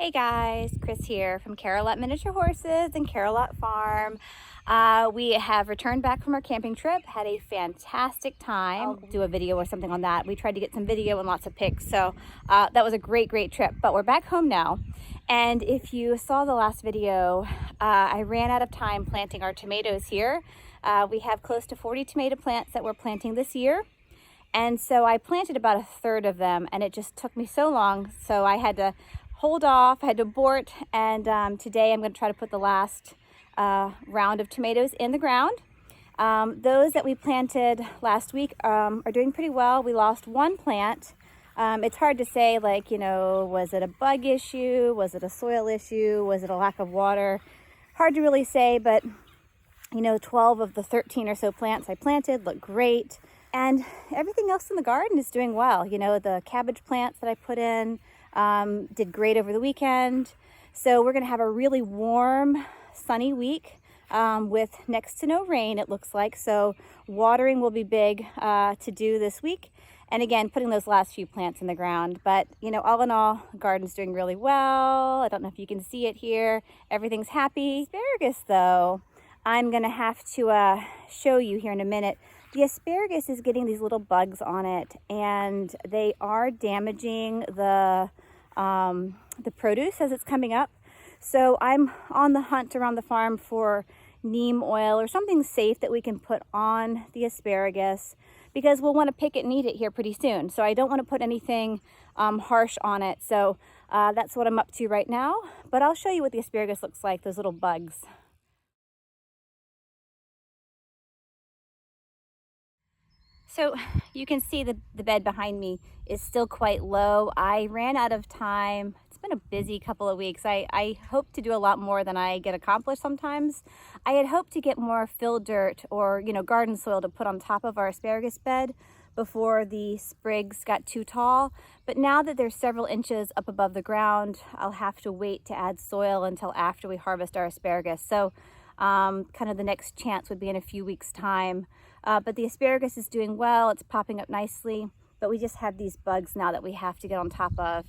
Hey guys, Chris here from Carolot Miniature Horses and Carolot Farm. We have returned back from our camping trip, had a fantastic time. I'll do a video or something on that. We tried to get some video and lots of pics, so that was a great trip. But we're back home now, and if you saw the last video, I ran out of time planting our tomatoes here. We have close to 40 tomato plants that we're planting this year. And so I planted about a third of them, and it just took me so long, so I had to hold off, I had to abort, and today I'm going to try to put the last round of tomatoes in the ground. Those that we planted last week are doing pretty well. We lost one plant. It's hard to say, like, you know, was it a bug issue? Was it a soil issue? Was it a lack of water? Hard to really say, but, you know, 12 of the 13 or so plants I planted look great. And everything else in the garden is doing well. You know, the cabbage plants that I put in did great over the weekend. So we're going to have a really warm, sunny week with next to no rain, it looks like. So watering will be big to do this week. And again, putting those last few plants in the ground. But, you know, all in all, the garden's doing really well. I don't know if you can see it here. Everything's happy. Asparagus, though, I'm going to have to show you here in a minute. The asparagus is getting these little bugs on it, and they are damaging the produce as it's coming up. So I'm on the hunt around the farm for neem oil or something safe that we can put on the asparagus, because we'll want to pick it and eat it here pretty soon. So I don't want to put anything harsh on it. So that's what I'm up to right now. But I'll show you what the asparagus looks like, those little bugs. So you can see the bed behind me is still quite low. I ran out of time. It's been a busy couple of weeks. I hope to do a lot more than I get accomplished sometimes. I had hoped to get more fill dirt or, you know, garden soil to put on top of our asparagus bed before the sprigs got too tall. But now that they're several inches up above the ground, I'll have to wait to add soil until after we harvest our asparagus. So kind of the next chance would be in a few weeks' time. But the asparagus is doing well. It's popping up nicely, but we just have these bugs now that we have to get on top of.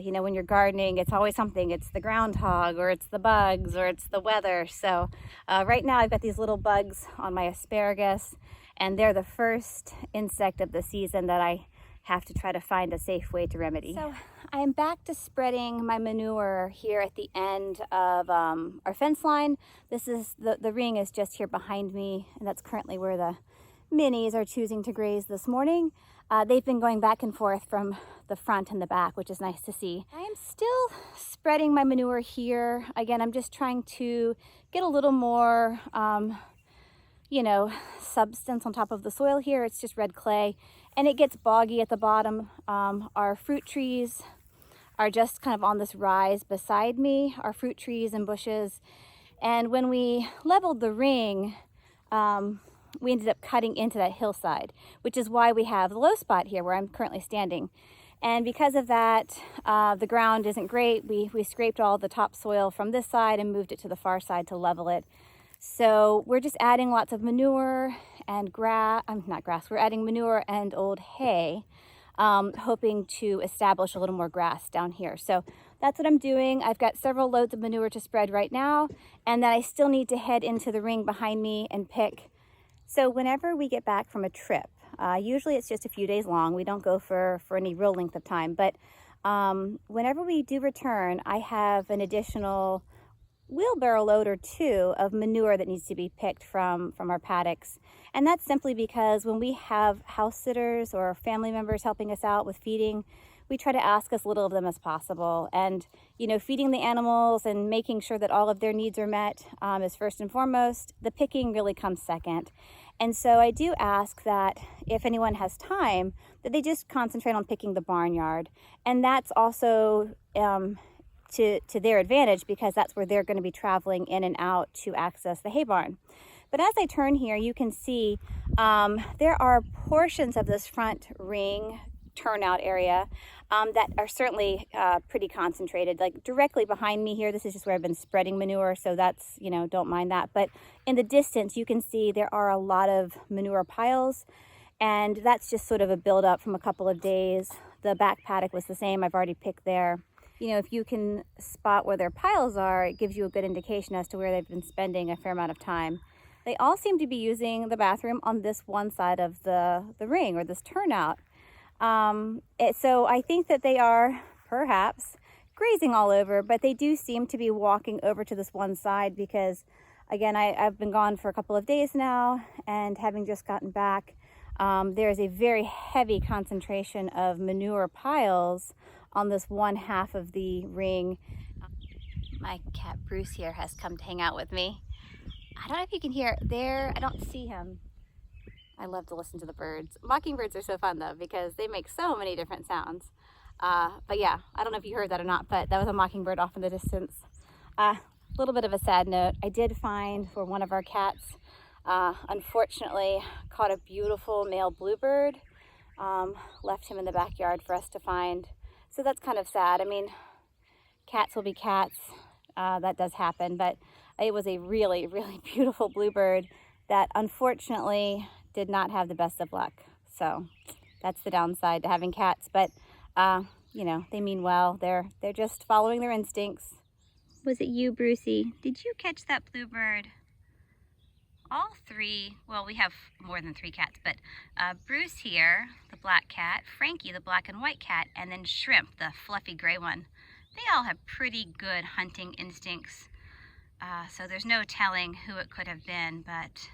You know, when you're gardening, it's always something. It's the groundhog, or it's the bugs, or it's the weather. So right now I've got these little bugs on my asparagus, and they're the first insect of the season that I have to try to find a safe way to remedy. So I'm back to spreading my manure here at the end of our fence line. This is the ring is just here behind me, and that's currently where the minis are choosing to graze this morning. They've been going back and forth from the front and the back, which is nice to see. I am still spreading my manure here. Again, I'm just trying to get a little more you know, substance on top of the soil here. It's just red clay, and it gets boggy at the bottom. Our fruit trees are just kind of on this rise beside me, our fruit trees and bushes. And when we leveled the ring, we ended up cutting into that hillside, which is why we have the low spot here where I'm currently standing. And because of that, the ground isn't great. We scraped all the topsoil from this side and moved it to the far side to level it. So we're just adding lots of manure and not grass, we're adding manure and old hay, hoping to establish a little more grass down here. So that's what I'm doing. I've got several loads of manure to spread right now, and then I still need to head into the ring behind me and pick. So whenever we get back from a trip, usually it's just a few days long. We don't go for any real length of time, but whenever we do return, I have an additional wheelbarrow load or two of manure that needs to be picked from our paddocks. And that's simply because when we have house sitters or family members helping us out with feeding, we try to ask as little of them as possible. And, you know, feeding the animals and making sure that all of their needs are met is first and foremost. The picking really comes second. And so I do ask that if anyone has time, that they just concentrate on picking the barnyard. And that's also to their advantage, because that's where they're going to be traveling in and out to access the hay barn. But as I turn here, you can see there are portions of this front ring turnout area that are certainly pretty concentrated. Like directly behind me here, this is just where I've been spreading manure, so that's, you know, don't mind that. But in the distance, you can see there are a lot of manure piles, and that's just sort of a buildup from a couple of days. The back paddock was the same. I've already picked there. you know, if you can spot where their piles are, it gives you a good indication as to where they've been spending a fair amount of time. They all seem to be using the bathroom on this one side of the ring, or this turnout. So I think that they are perhaps grazing all over, but they do seem to be walking over to this one side because, again, I've been gone for a couple of days now, and having just gotten back, there's a very heavy concentration of manure piles on this one half of the ring. My cat Bruce here has come to hang out with me. I don't know if you can hear there. I don't see him. I love to listen to the birds. Mockingbirds are so fun though, because they make so many different sounds. But yeah, I don't know if you heard that or not, but that was a mockingbird off in the distance. A little bit of a sad note. I did find for one of our cats, unfortunately, caught a beautiful male bluebird. Left him in the backyard for us to find. So that's kind of sad. I mean, cats will be cats. That does happen, but it was a really, really beautiful bluebird that unfortunately did not have the best of luck. So that's the downside to having cats, but you know, they mean well. They're just following their instincts. Was it you, Brucey? Did you catch that bluebird? All three, well, we have more than 3 cats, but Bruce here, the black cat, Frankie, the black and white cat, and then Shrimp, the fluffy gray one. They all have pretty good hunting instincts. So there's no telling who it could have been, but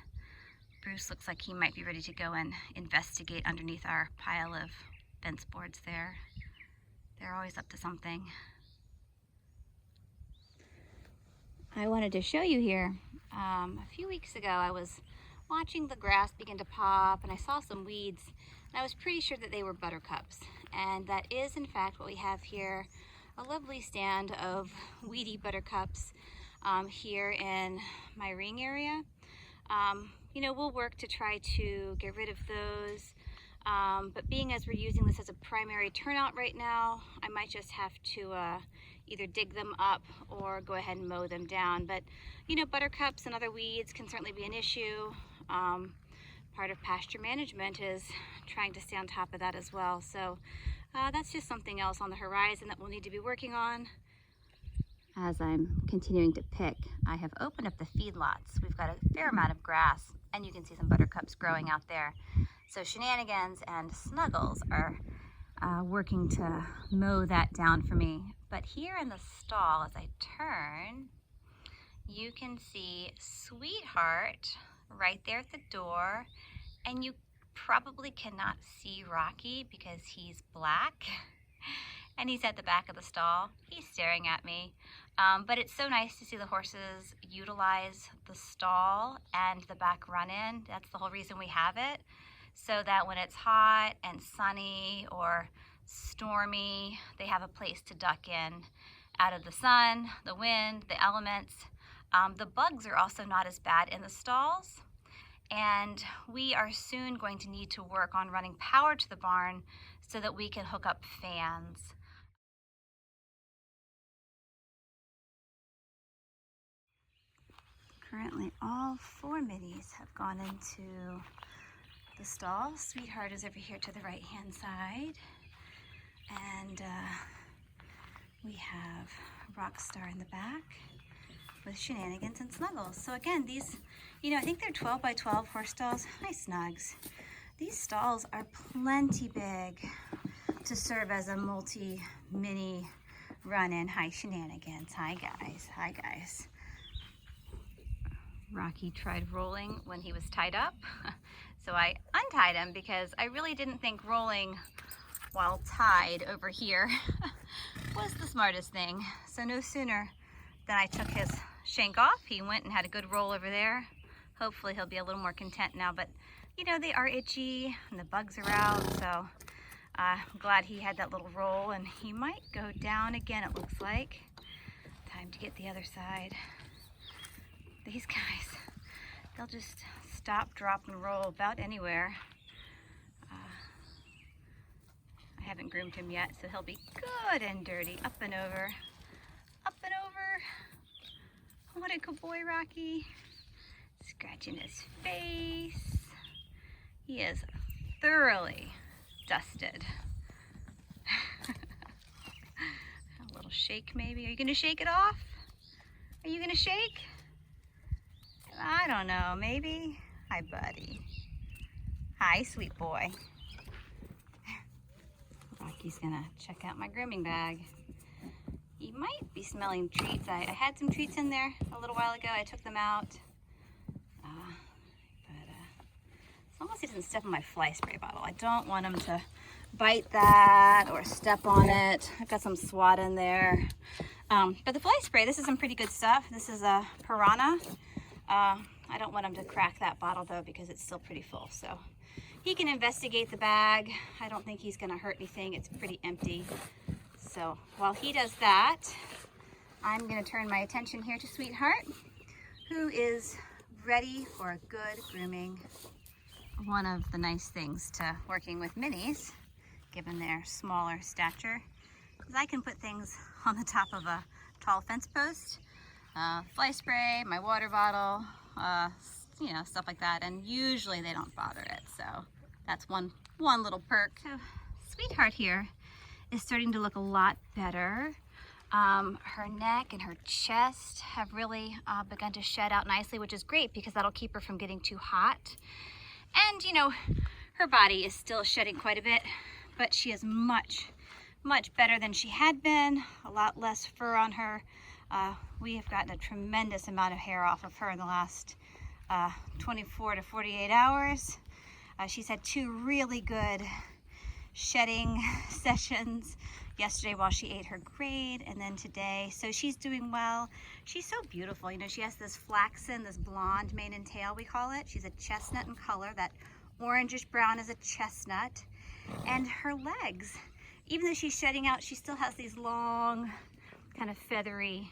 Bruce looks like he might be ready to go and investigate underneath our pile of fence boards there. They're always up to something. I wanted to show you here. A few weeks ago I was watching the grass begin to pop, and I saw some weeds, and I was pretty sure that they were buttercups. And that is in fact what we have here, a lovely stand of weedy buttercups here in my ring area. You know, we'll work to try to get rid of those, but being as we're using this as a primary turnout right now, I might just have to either dig them up or go ahead and mow them down. But you know, buttercups and other weeds can certainly be an issue. Part of pasture management is trying to stay on top of that as well. So that's just something else on the horizon that we'll need to be working on. As I'm continuing to pick, I have opened up the feedlots. We've got a fair amount of grass, and you can see some buttercups growing out there. So Shenanigans and Snuggles are working to mow that down for me. But here in the stall, as I turn, you can see Sweetheart right there at the door, and you probably cannot see Rocky because he's black. And he's at the back of the stall. He's staring at me. But it's so nice to see the horses utilize the stall and the back run-in. That's the whole reason we have it. So that when it's hot and sunny or stormy, they have a place to duck in out of the sun, the wind, the elements. The bugs are also not as bad in the stalls. And we are soon going to need to work on running power to the barn so that we can hook up fans. Currently, all 4 minis have gone into the stall. Sweetheart is over here to the right-hand side. And we have Rockstar in the back with Shenanigans and Snuggles. So again, these, you know, I think they're 12 by 12 horse stalls. Hi, Snugs. These stalls are plenty big to serve as a multi-mini run-in. Hi, Shenanigans. Hi, guys. Hi, guys. Rocky tried rolling when he was tied up, so I untied him because I really didn't think rolling while tied over here was the smartest thing. So no sooner than I took his shank off, he went and had a good roll over there. Hopefully he'll be a little more content now, but you know, they are itchy and the bugs are out, so I'm glad he had that little roll, and he might go down again, it looks like. Time to get the other side. These guys, they'll just stop, drop, and roll about anywhere. I haven't groomed him yet, so he'll be good and dirty. Up and over. Up and over. What a good boy, Rocky. Scratching his face. He is thoroughly dusted. A little little shake maybe. Are you gonna shake it off? Are you gonna shake? I don't know, maybe. Hi, buddy. Hi, sweet boy. Rocky's gonna check out my grooming bag. He might be smelling treats. I had some treats in there a little while ago. I took them out. As long as he doesn't step on my fly spray bottle. I don't want him to bite that or step on it. I've got some swat in there. But the fly spray, this is some pretty good stuff. This is a Pyranha. I don't want him to crack that bottle though because it's still pretty full. So he can investigate the bag. I don't think he's gonna hurt anything. It's pretty empty. So while he does that, I'm gonna turn my attention here to Sweetheart, who is ready for a good grooming. One of the nice things to working with minis, given their smaller stature, is I can put things on the top of a tall fence post, fly spray, my water bottle, you know, stuff like that, and usually they don't bother it. So that's one little perk. So Sweetheart here is starting to look a lot better. Her neck and her chest have really begun to shed out nicely, which is great because that'll keep her from getting too hot. And you know, her body is still shedding quite a bit, but she is much better than she had been. A lot less fur on her. We have gotten a tremendous amount of hair off of her in the last 24 to 48 hours. She's had 2 really good shedding sessions yesterday while she ate her grade, and then today. So she's doing well. She's so beautiful. You know, she has this flaxen, this blonde mane and tail, we call it. She's a chestnut in color. That orangish brown is a chestnut. And her legs, even though she's shedding out, she still has these long, kind of feathery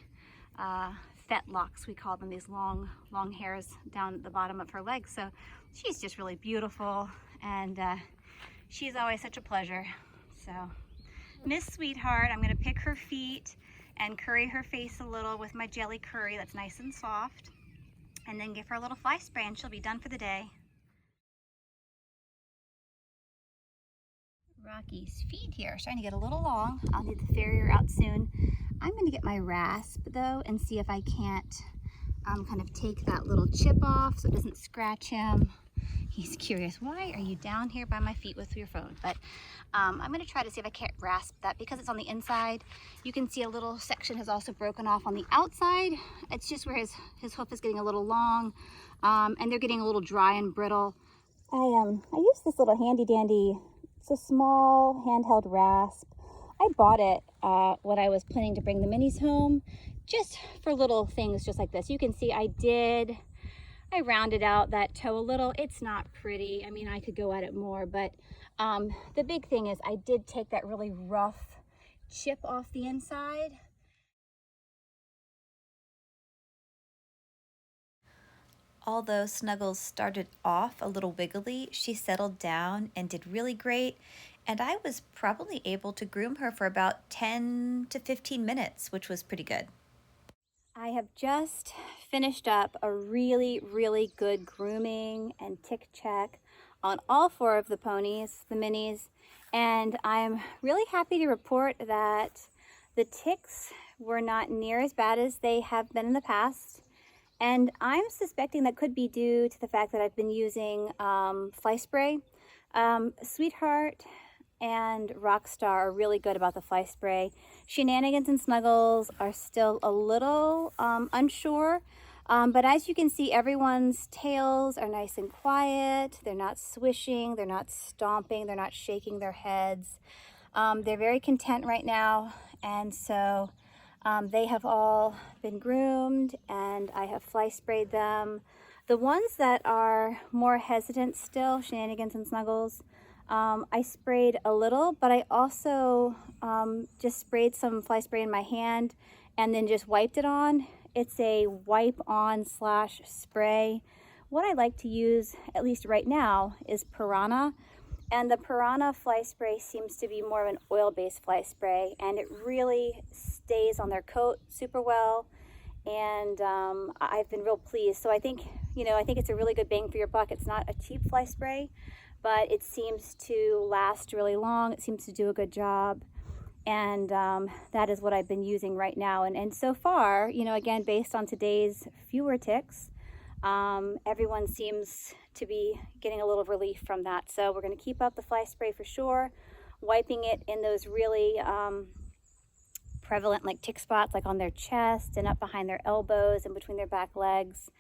fetlocks, we call them, these long hairs down at the bottom of her legs. So she's just really beautiful, and she's always such a pleasure. So Miss Sweetheart, I'm gonna pick her feet and curry her face a little with my jelly curry that's nice and soft, and then give her a little fly spray and she'll be done for the day. Rocky's feet here are starting to get a little long. I'll need the farrier out soon. I'm gonna get my rasp though and see if I can't kind of take that little chip off so it doesn't scratch him. He's curious, why are you down here by my feet with your phone? But I'm gonna try to see if I can't rasp that because it's on the inside. You can see a little section has also broken off on the outside. It's just where his hoof is getting a little long, and they're getting a little dry and brittle. I use this little handy dandy, it's a small handheld rasp. I bought it when I was planning to bring the minis home, just for little things just like this. You can see I rounded out that toe a little. It's not pretty. I mean, I could go at it more, but the big thing is I did take that really rough chip off the inside. Although Snuggles started off a little wiggly, she settled down and did really great, and I was probably able to groom her for about 10 to 15 minutes, which was pretty good. I have just finished up a really good grooming and tick check on all 4 of the ponies, the minis, and I'm really happy to report that the ticks were not near as bad as they have been in the past. And I'm suspecting that could be due to the fact that I've been using fly spray. Sweetheart and Rockstar are really good about the fly spray. Shenanigans and Snuggles are still a little unsure, but as you can see, everyone's tails are nice and quiet. They're not swishing, they're not stomping, they're not shaking their heads. They're very content right now, and so they have all been groomed, and I have fly sprayed them. The ones that are more hesitant still, Shenanigans and Snuggles, I sprayed a little, but I also just sprayed some fly spray in my hand and then just wiped it on. It's a wipe on / spray. What I like to use, at least right now, is Pyranha. And the Pyranha fly spray seems to be more of an oil-based fly spray, and it really stays on their coat super well. And I've been real pleased. So I think it's a really good bang for your buck. It's not a cheap fly spray, but it seems to last really long. It seems to do a good job. And that is what I've been using right now. And so far, again, based on today's fewer ticks, everyone seems to be getting a little relief from that. So we're going to keep up the fly spray for sure, wiping it in those really prevalent like tick spots, like on their chest and up behind their elbows and between their back legs.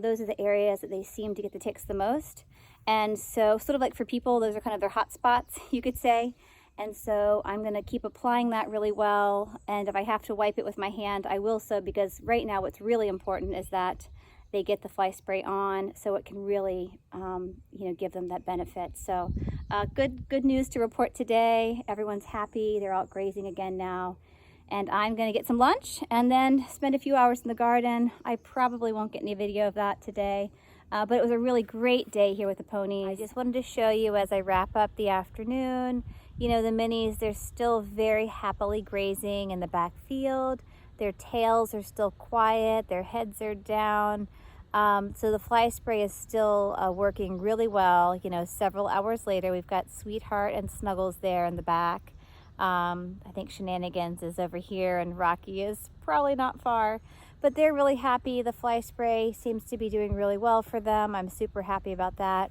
Those are the areas that they seem to get the ticks the most. And so sort of like for people, those are kind of their hot spots, you could say. And so I'm going to keep applying that really well. And if I have to wipe it with my hand, I will so, because right now what's really important is that they get the fly spray on so it can really, give them that benefit. So good news to report today. Everyone's happy. They're out grazing again now. And I'm going to get some lunch and then spend a few hours in the garden. I probably won't get any video of that today. But it was a really great day here with the ponies. I just wanted to show you as I wrap up the afternoon. The minis, they're still very happily grazing in the back field. Their tails are still quiet. Their heads are down. So the fly spray is still working really well. Several hours later, we've got Sweetheart and Snuggles there in the back. I think Shenanigans is over here and Rocky is probably not far, but they're really happy. The fly spray seems to be doing really well for them. I'm super happy about that.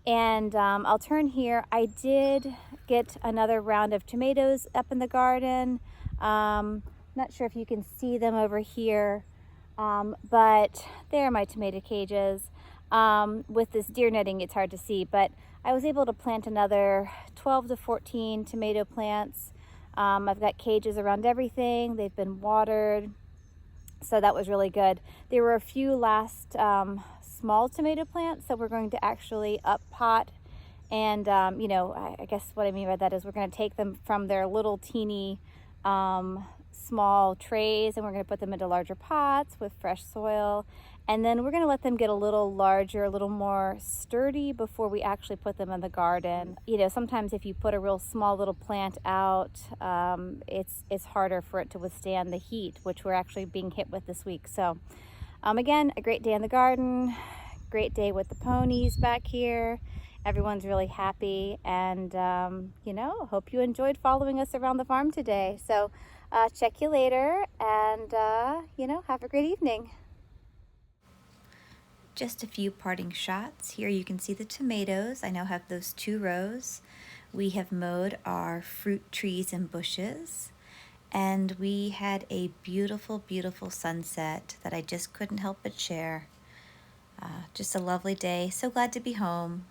And I'll turn here. I did get another round of tomatoes up in the garden. Not sure if you can see them over here, but there are my tomato cages. With this deer netting, it's hard to see, but I was able to plant another 12 to 14 tomato plants. I've got cages around everything. They've been watered, so that was really good. There were a few last small tomato plants that we're going to actually up pot. And, I guess what I mean by that is we're going to take them from their little teeny small trays and we're going to put them into larger pots with fresh soil. And then we're going to let them get a little larger, a little more sturdy before we actually put them in the garden. Sometimes if you put a real small little plant out, it's harder for it to withstand the heat, which we're actually being hit with this week. So again, a great day in the garden, great day with the ponies back here. Everyone's really happy, and hope you enjoyed following us around the farm today. So check you later, and have a great evening. Just a few parting shots. Here you can see the tomatoes. I now have those 2 rows. We have mowed our fruit trees and bushes, and we had a beautiful, beautiful sunset that I just couldn't help but share. Just a lovely day. So glad to be home.